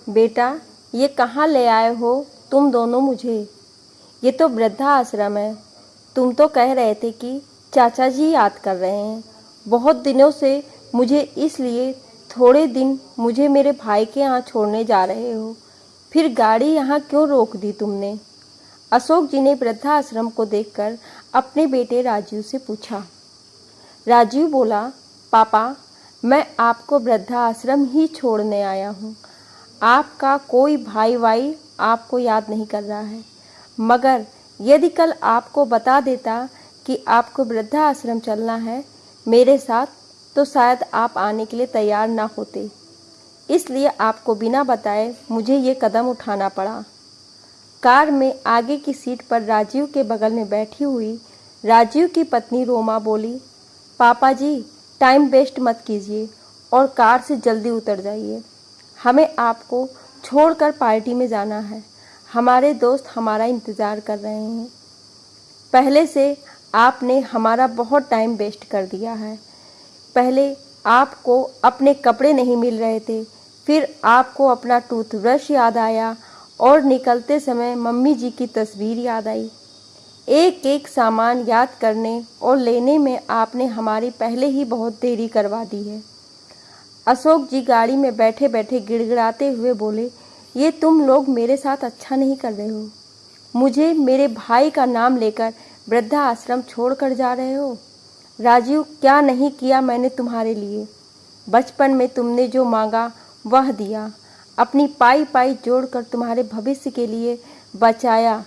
बेटा, ये कहाँ ले आए हो तुम दोनों मुझे? ये तो वृद्धा आश्रम है। तुम तो कह रहे थे कि चाचा जी याद कर रहे हैं बहुत दिनों से मुझे, इसलिए थोड़े दिन मुझे मेरे भाई के यहाँ छोड़ने जा रहे हो। फिर गाड़ी यहाँ क्यों रोक दी तुमने? अशोक जी ने वृद्धाश्रम को देखकर अपने बेटे राजीव से पूछा। राजीव बोला, पापा, मैं आपको वृद्धाश्रम ही छोड़ने आया हूँ। आपका कोई भाई वाई आपको याद नहीं कर रहा है, मगर यदि कल आपको बता देता कि आपको वृद्धाश्रम चलना है मेरे साथ, तो शायद आप आने के लिए तैयार ना होते। इसलिए आपको बिना बताए मुझे ये कदम उठाना पड़ा। कार में आगे की सीट पर राजीव के बगल में बैठी हुई राजीव की पत्नी रोमा बोली, पापा जी, टाइम वेस्ट मत कीजिए और कार से जल्दी उतर जाइए। हमें आपको छोड़कर पार्टी में जाना है। हमारे दोस्त हमारा इंतज़ार कर रहे हैं। पहले से आपने हमारा बहुत टाइम वेस्ट कर दिया है। पहले आपको अपने कपड़े नहीं मिल रहे थे, फिर आपको अपना टूथब्रश याद आया और निकलते समय मम्मी जी की तस्वीर याद आई। एक एक सामान याद करने और लेने में आपने हमारी पहले ही बहुत देरी करवा दी है। अशोक जी गाड़ी में बैठे बैठे गिड़गिड़ाते हुए बोले, ये तुम लोग मेरे साथ अच्छा नहीं कर रहे हो। मुझे मेरे भाई का नाम लेकर वृद्धा आश्रम छोड़ कर जा रहे हो। राजीव, क्या नहीं किया मैंने तुम्हारे लिए। बचपन में तुमने जो मांगा वह दिया, अपनी पाई पाई जोड़कर तुम्हारे भविष्य के लिए बचाया,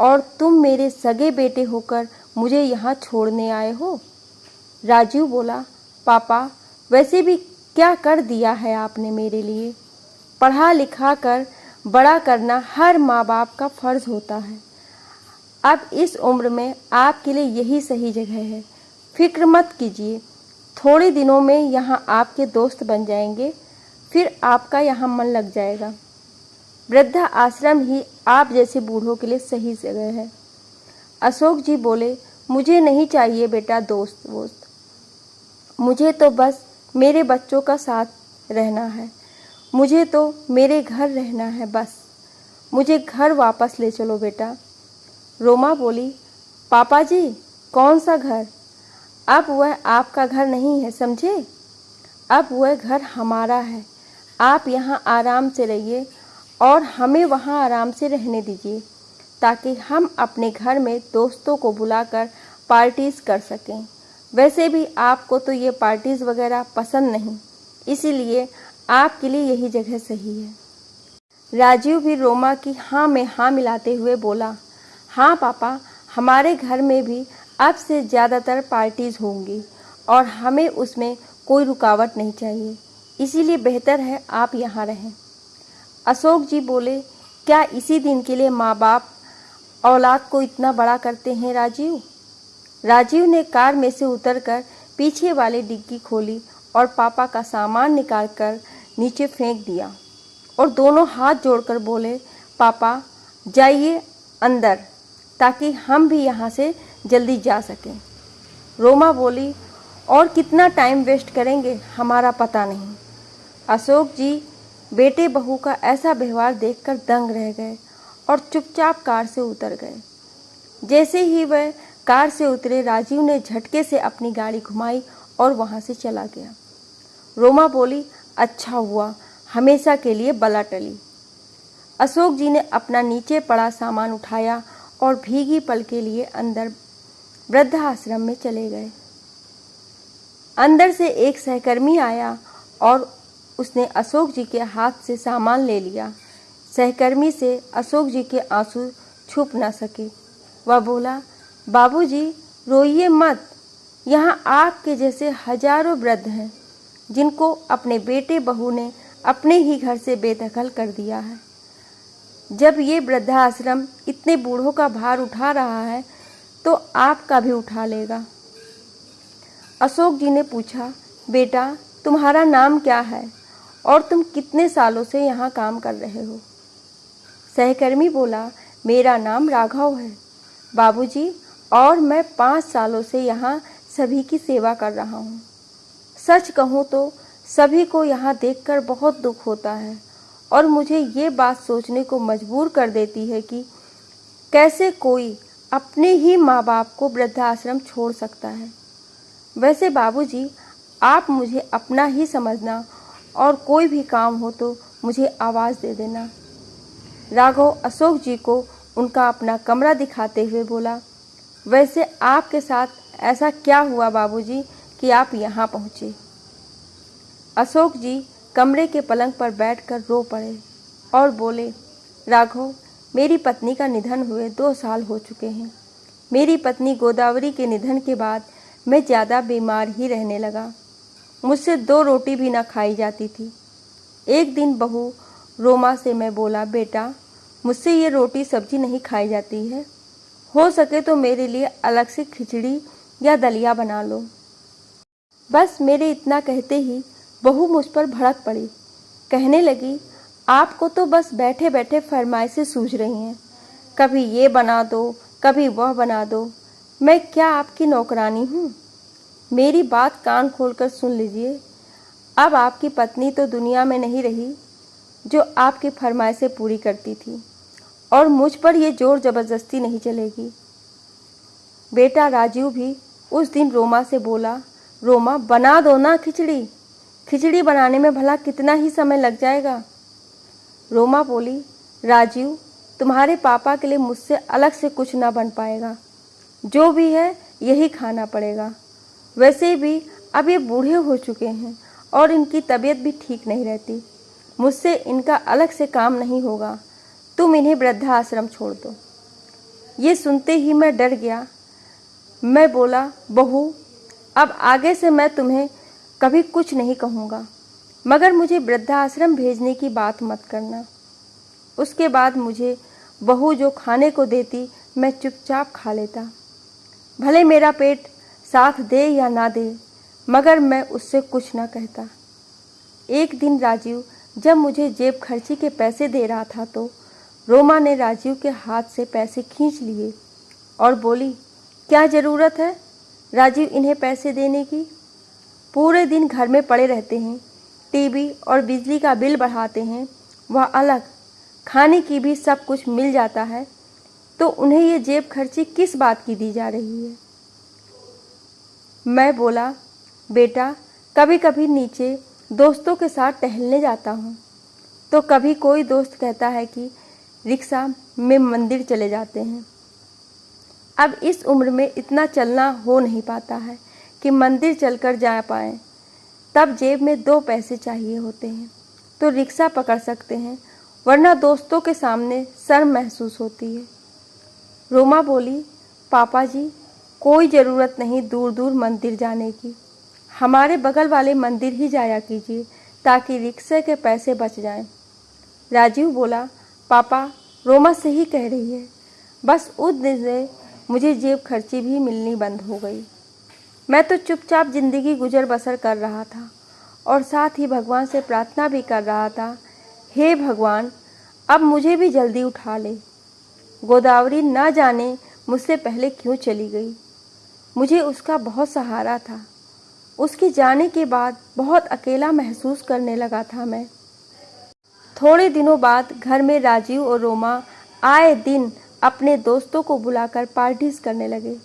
और तुम मेरे सगे बेटे होकर मुझे यहाँ छोड़ने आए हो। राजीव बोला, पापा, वैसे भी क्या कर दिया है आपने मेरे लिए? पढ़ा लिखा कर बड़ा करना हर माँ बाप का फर्ज होता है। अब इस उम्र में आपके लिए यही सही जगह है। फिक्र मत कीजिए, थोड़े दिनों में यहाँ आपके दोस्त बन जाएंगे, फिर आपका यहाँ मन लग जाएगा। वृद्धा आश्रम ही आप जैसे बूढ़ों के लिए सही जगह है। अशोक जी बोले, मुझे नहीं चाहिए बेटा दोस्त वोस्त, मुझे तो बस मेरे बच्चों का साथ रहना है। मुझे तो मेरे घर रहना है बस। मुझे घर वापस ले चलो बेटा। रोमा बोली, पापा जी, कौन सा घर? अब वह आपका घर नहीं है, समझे? अब वह घर हमारा है। आप यहाँ आराम से रहिए और हमें वहाँ आराम से रहने दीजिए, ताकि हम अपने घर में दोस्तों को बुलाकर पार्टीज़ कर सकें। वैसे भी आपको तो ये पार्टीज़ वगैरह पसंद नहीं, इसीलिए आपके लिए यही जगह सही है। राजीव भी रोमा की हाँ में हाँ मिलाते हुए बोला, हाँ पापा, हमारे घर में भी अब से ज़्यादातर पार्टीज़ होंगी और हमें उसमें कोई रुकावट नहीं चाहिए, इसीलिए बेहतर है आप यहाँ रहें। अशोक जी बोले, क्या इसी दिन के लिए माँ बाप औलाद को इतना बड़ा करते हैं राजीव? राजीव ने कार में से उतरकर पीछे वाली डिग्गी खोली और पापा का सामान निकालकर नीचे फेंक दिया और दोनों हाथ जोड़कर बोले, पापा जाइए अंदर, ताकि हम भी यहाँ से जल्दी जा सकें। रोमा बोली, और कितना टाइम वेस्ट करेंगे हमारा पता नहीं। अशोक जी बेटे बहू का ऐसा व्यवहार देखकर दंग रह गए और चुपचाप कार से उतर गए। जैसे ही वह कार से उतरे, राजीव ने झटके से अपनी गाड़ी घुमाई और वहाँ से चला गया। रोमा बोली, अच्छा हुआ हमेशा के लिए बला टली। अशोक जी ने अपना नीचे पड़ा सामान उठाया और भीगी पल के लिए अंदर वृद्धाश्रम में चले गए। अंदर से एक सहकर्मी आया और उसने अशोक जी के हाथ से सामान ले लिया। सहकर्मी से अशोक जी के आंसू छुप न सके। वह बोला, बाबूजी रोइए मत, यहाँ आपके जैसे हजारों वृद्ध हैं जिनको अपने बेटे बहू ने अपने ही घर से बेदखल कर दिया है। जब ये वृद्धाश्रम इतने बूढ़ों का भार उठा रहा है तो आपका भी उठा लेगा। अशोक जी ने पूछा, बेटा तुम्हारा नाम क्या है और तुम कितने सालों से यहाँ काम कर रहे हो? सहकर्मी बोला, मेरा नाम राघव है बाबूजी, और मैं 5 सालों से यहाँ सभी की सेवा कर रहा हूँ। सच कहूँ तो सभी को यहाँ देखकर बहुत दुख होता है और मुझे ये बात सोचने को मजबूर कर देती है कि कैसे कोई अपने ही माँ बाप को वृद्धाश्रम छोड़ सकता है। वैसे बाबूजी, आप मुझे अपना ही समझना और कोई भी काम हो तो मुझे आवाज़ दे देना। राघव अशोक जी को उनका अपना कमरा दिखाते हुए बोला, वैसे आपके साथ ऐसा क्या हुआ बाबूजी कि आप यहाँ पहुँचे? अशोक जी कमरे के पलंग पर बैठकर रो पड़े और बोले, राघव, मेरी पत्नी का निधन हुए 2 साल हो चुके हैं। मेरी पत्नी गोदावरी के निधन के बाद मैं ज़्यादा बीमार ही रहने लगा। मुझसे 2 रोटी भी ना खाई जाती थी। एक दिन बहू रोमा से मैं बोला, बेटा, मुझसे ये रोटी सब्जी नहीं खाई जाती है, हो सके तो मेरे लिए अलग से खिचड़ी या दलिया बना लो। बस मेरे इतना कहते ही बहू मुझ पर भड़क पड़ी। कहने लगी, आपको तो बस बैठे बैठे फरमाइशें सूझ रही हैं, कभी ये बना दो, कभी वह बना दो। मैं क्या आपकी नौकरानी हूँ? मेरी बात कान खोलकर सुन लीजिए। अब आपकी पत्नी तो दुनिया में नहीं रही जो आपकी फरमाइशें पूरी करती थी, और मुझ पर यह जोर ज़बरदस्ती नहीं चलेगी। बेटा राजीव भी उस दिन रोमा से बोला, रोमा, बना दो ना खिचड़ी। खिचड़ी बनाने में भला कितना ही समय लग जाएगा? रोमा बोली, राजीव, तुम्हारे पापा के लिए मुझसे अलग से कुछ ना बन पाएगा। जो भी है यही खाना पड़ेगा। वैसे भी अब ये बूढ़े हो चुके हैं और इनकी तबीयत भी ठीक नहीं रहती। मुझसे इनका अलग से काम नहीं होगा। तुम इन्हें वृद्धाश्रम छोड़ दो। ये सुनते ही मैं डर गया। मैं बोला, बहू, अब आगे से मैं तुम्हें कभी कुछ नहीं कहूँगा, मगर मुझे वृद्धाश्रम भेजने की बात मत करना। उसके बाद मुझे बहू जो खाने को देती मैं चुपचाप खा लेता। भले मेरा पेट साथ दे या ना दे, मगर मैं उससे कुछ ना कहता। एक दिन राजीव जब मुझे जेब खर्ची के पैसे दे रहा था तो रोमा ने राजीव के हाथ से पैसे खींच लिए और बोली, क्या ज़रूरत है राजीव इन्हें पैसे देने की? पूरे दिन घर में पड़े रहते हैं, टीवी और बिजली का बिल बढ़ाते हैं, वह अलग, खाने की भी सब कुछ मिल जाता है, तो उन्हें ये जेब खर्ची किस बात की दी जा रही है? मैं बोला, बेटा, कभी कभी नीचे दोस्तों के साथ टहलने जाता हूँ तो कभी कोई दोस्त कहता है कि रिक्शा में मंदिर चले जाते हैं। अब इस उम्र में इतना चलना हो नहीं पाता है कि मंदिर चलकर जा पाएँ। तब जेब में 2 पैसे चाहिए होते हैं तो रिक्शा पकड़ सकते हैं, वरना दोस्तों के सामने शर्म महसूस होती है। रोमा बोली, पापा जी, कोई ज़रूरत नहीं दूर दूर मंदिर जाने की, हमारे बगल वाले मंदिर ही जाया कीजिए ताकि रिक्शे के पैसे बच जाएं। राजीव बोला, पापा, रोमा सही कह रही है। बस उस दिन से मुझे जेब खर्ची भी मिलनी बंद हो गई। मैं तो चुपचाप ज़िंदगी गुजर बसर कर रहा था और साथ ही भगवान से प्रार्थना भी कर रहा था, हे भगवान, अब मुझे भी जल्दी उठा ले। गोदावरी ना जाने मुझसे पहले क्यों चली गई। मुझे उसका बहुत सहारा था। उसके जाने के बाद बहुत अकेला महसूस करने लगा था मैं। थोड़े दिनों बाद घर में राजीव और रोमा आए दिन अपने दोस्तों को बुलाकर पार्टीज करने लगे।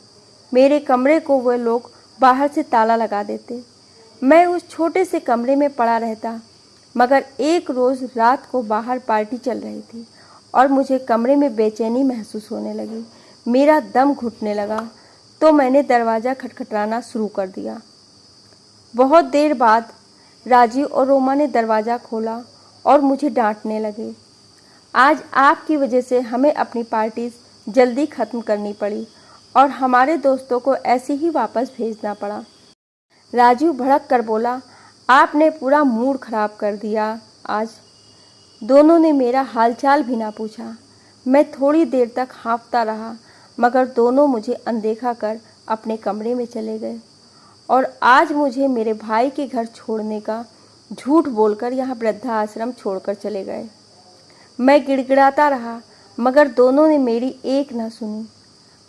मेरे कमरे को वह लोग बाहर से ताला लगा देते। मैं उस छोटे से कमरे में पड़ा रहता, मगर एक रोज़ रात को बाहर पार्टी चल रही थी और मुझे कमरे में बेचैनी महसूस होने लगी। मेरा दम घुटने लगा तो मैंने दरवाज़ा खटखटाना शुरू कर दिया। बहुत देर बाद राजीव और रोमा ने दरवाज़ा खोला और मुझे डांटने लगे। आज आपकी वजह से हमें अपनी पार्टीज जल्दी ख़त्म करनी पड़ी और हमारे दोस्तों को ऐसे ही वापस भेजना पड़ा। राजीव भड़क कर बोला, आपने पूरा मूड खराब कर दिया आज। दोनों ने मेरा हालचाल भी ना पूछा। मैं थोड़ी देर तक हाँफता रहा, मगर दोनों मुझे अनदेखा कर अपने कमरे में चले गए और आज मुझे मेरे भाई के घर छोड़ने का झूठ बोलकर यहाँ वृद्धाश्रम छोड़कर चले गए। मैं गिड़गिड़ाता रहा, मगर दोनों ने मेरी एक ना सुनी।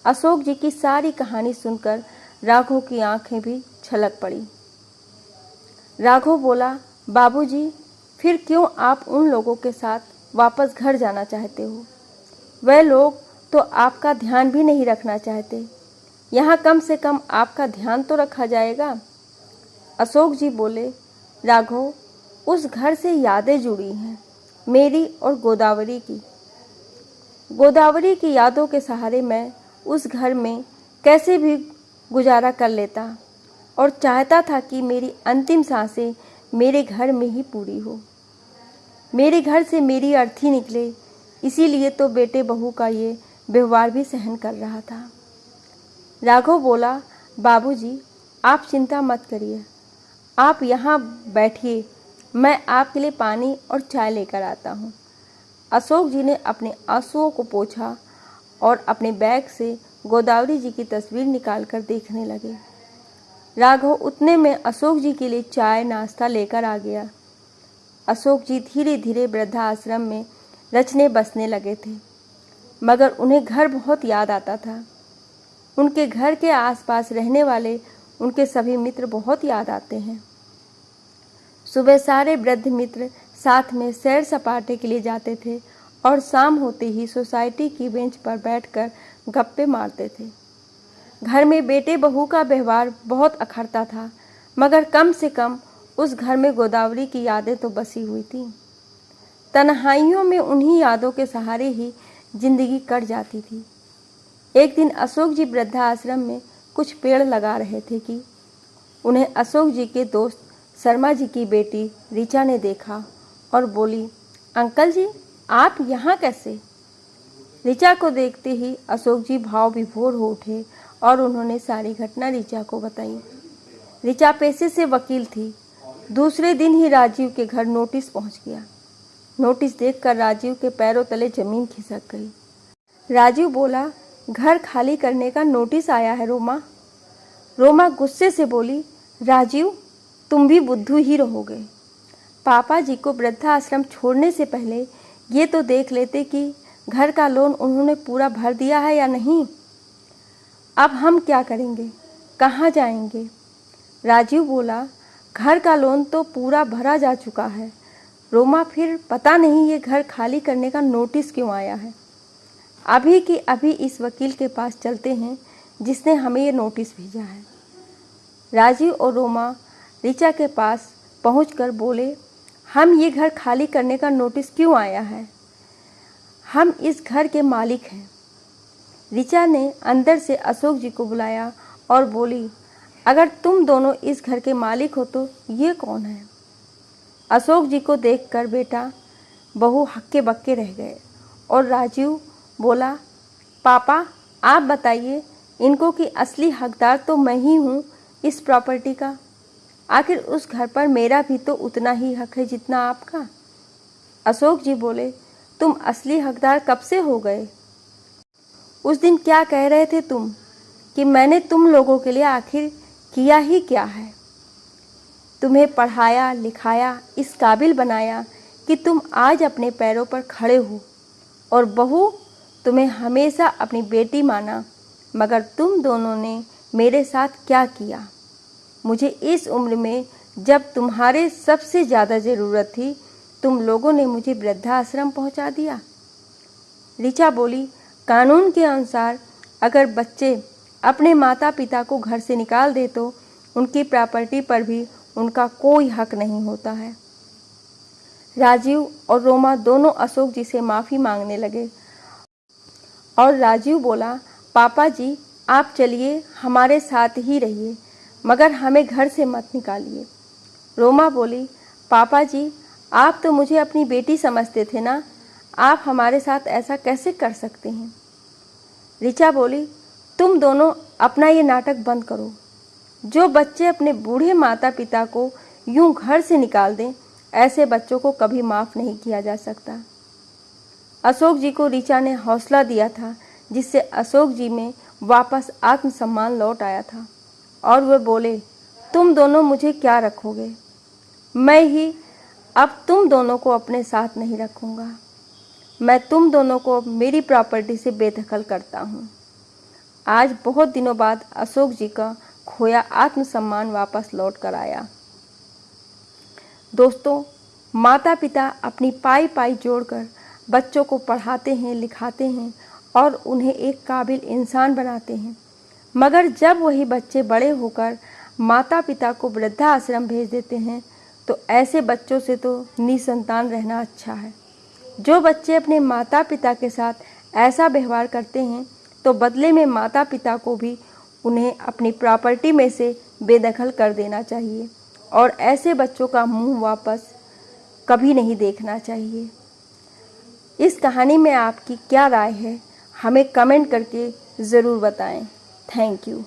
अशोक जी की सारी कहानी सुनकर राघव की आंखें भी छलक पड़ी। राघव बोला, बाबूजी, फिर क्यों आप उन लोगों के साथ वापस घर जाना चाहते हो? वह लोग तो आपका ध्यान भी नहीं रखना चाहते। यहाँ कम से कम आपका ध्यान तो रखा जाएगा। अशोक जी बोले, राघव, उस घर से यादें जुड़ी हैं, मेरी और गोदावरी की। गोदावरी की यादों के सहारे मैं उस घर में कैसे भी गुजारा कर लेता और चाहता था कि मेरी अंतिम सांसें मेरे घर में ही पूरी हो। मेरे घर से मेरी अर्थी निकले, इसीलिए तो बेटे बहू का ये व्यवहार भी सहन कर रहा था। राघव बोला, बाबूजी, आप चिंता मत करिए, आप यहाँ बैठिए, मैं आपके लिए पानी और चाय लेकर आता हूँ। अशोक जी ने अपने आंसुओं को पोंछा और अपने बैग से गोदावरी जी की तस्वीर निकालकर देखने लगे। राघव उतने में अशोक जी के लिए चाय नाश्ता लेकर आ गया। अशोक जी धीरे धीरे वृद्धाश्रम में रचने बसने लगे थे, मगर उन्हें घर बहुत याद आता था। उनके घर के आसपास रहने वाले उनके सभी मित्र बहुत याद आते हैं। सुबह सारे वृद्ध मित्र साथ में सैर सपाटे के लिए जाते थे और शाम होते ही सोसाइटी की बेंच पर बैठकर गप्पे मारते थे। घर में बेटे बहू का व्यवहार बहुत अखरता था, मगर कम से कम उस घर में गोदावरी की यादें तो बसी हुई थीं। तन्हाइयों में उन्हीं यादों के सहारे ही जिंदगी कट जाती थी। एक दिन अशोक जी वृद्धाश्रम में कुछ पेड़ लगा रहे थे कि उन्हें अशोक जी के दोस्त शर्मा जी की बेटी ऋचा ने देखा और बोली, अंकल जी, आप यहाँ कैसे? ऋचा को देखते ही अशोक जी भाव विभोर हो उठे और उन्होंने सारी घटना ऋचा को बताई। ऋचा पेशे से वकील थी। दूसरे दिन ही राजीव के घर नोटिस पहुँच गया। नोटिस देखकर राजीव के पैरों तले जमीन खिसक गई। राजीव बोला, घर खाली करने का नोटिस आया है रोमा। रोमा गुस्से से बोली, राजीव, तुम भी बुद्धू ही रहोगे। पापा जी को वृद्धाश्रम छोड़ने से पहले ये तो देख लेते कि घर का लोन उन्होंने पूरा भर दिया है या नहीं। अब हम क्या करेंगे, कहाँ जाएंगे? राजीव बोला, घर का लोन तो पूरा भरा जा चुका है रोमा, फिर पता नहीं ये घर खाली करने का नोटिस क्यों आया है। अभी की अभी इस वकील के पास चलते हैं जिसने हमें ये नोटिस भेजा है। राजीव और रोमा ऋचा के पास पहुंचकर बोले, हम ये घर खाली करने का नोटिस क्यों आया है? हम इस घर के मालिक हैं। ऋचा ने अंदर से अशोक जी को बुलाया और बोली, अगर तुम दोनों इस घर के मालिक हो तो ये कौन है? अशोक जी को देखकर बेटा बहू हक्के बक्के रह गए और राजीव बोला, पापा आप बताइए इनको कि असली हकदार तो मैं ही हूँ इस प्रॉपर्टी का। आखिर उस घर पर मेरा भी तो उतना ही हक है जितना आपका। अशोक जी बोले, तुम असली हकदार कब से हो गए? उस दिन क्या कह रहे थे तुम कि मैंने तुम लोगों के लिए आखिर किया ही क्या है? तुम्हें पढ़ाया लिखाया, इस काबिल बनाया कि तुम आज अपने पैरों पर खड़े हो, और बहू तुम्हें हमेशा अपनी बेटी माना, मगर तुम दोनों ने मेरे साथ क्या किया? मुझे इस उम्र में जब तुम्हारे सबसे ज़्यादा ज़रूरत थी, तुम लोगों ने मुझे वृद्धाश्रम पहुंचा दिया। ऋचा बोली, कानून के अनुसार अगर बच्चे अपने माता पिता को घर से निकाल दे तो उनकी प्रॉपर्टी पर भी उनका कोई हक नहीं होता है। राजीव और रोमा दोनों अशोक जी से माफ़ी मांगने लगे और राजीव बोला, पापा जी आप चलिए, हमारे साथ ही रहिए, मगर हमें घर से मत निकालिए। रोमा बोली, पापा जी आप तो मुझे अपनी बेटी समझते थे ना, आप हमारे साथ ऐसा कैसे कर सकते हैं? ऋचा बोली, तुम दोनों अपना ये नाटक बंद करो। जो बच्चे अपने बूढ़े माता पिता को यूं घर से निकाल दें, ऐसे बच्चों को कभी माफ़ नहीं किया जा सकता। अशोक जी को ऋचा ने हौसला दिया था, जिससे अशोक जी में वापस आत्मसम्मान लौट आया था और वे बोले, तुम दोनों मुझे क्या रखोगे? मैं ही अब तुम दोनों को अपने साथ नहीं रखूँगा। मैं तुम दोनों को मेरी प्रॉपर्टी से बेदखल करता हूँ। आज बहुत दिनों बाद अशोक जी का खोया आत्मसम्मान वापस लौट कर आया। दोस्तों, माता पिता अपनी पाई पाई जोड़कर बच्चों को पढ़ाते हैं, लिखाते हैं और उन्हें एक काबिल इंसान बनाते हैं, मगर जब वही बच्चे बड़े होकर माता पिता को वृद्धाश्रम भेज देते हैं तो ऐसे बच्चों से तो निसंतान रहना अच्छा है। जो बच्चे अपने माता पिता के साथ ऐसा व्यवहार करते हैं तो बदले में माता पिता को भी उन्हें अपनी प्रॉपर्टी में से बेदखल कर देना चाहिए और ऐसे बच्चों का मुंह वापस कभी नहीं देखना चाहिए। इस कहानी में आपकी क्या राय है, हमें कमेंट करके ज़रूर बताएं। Thank you.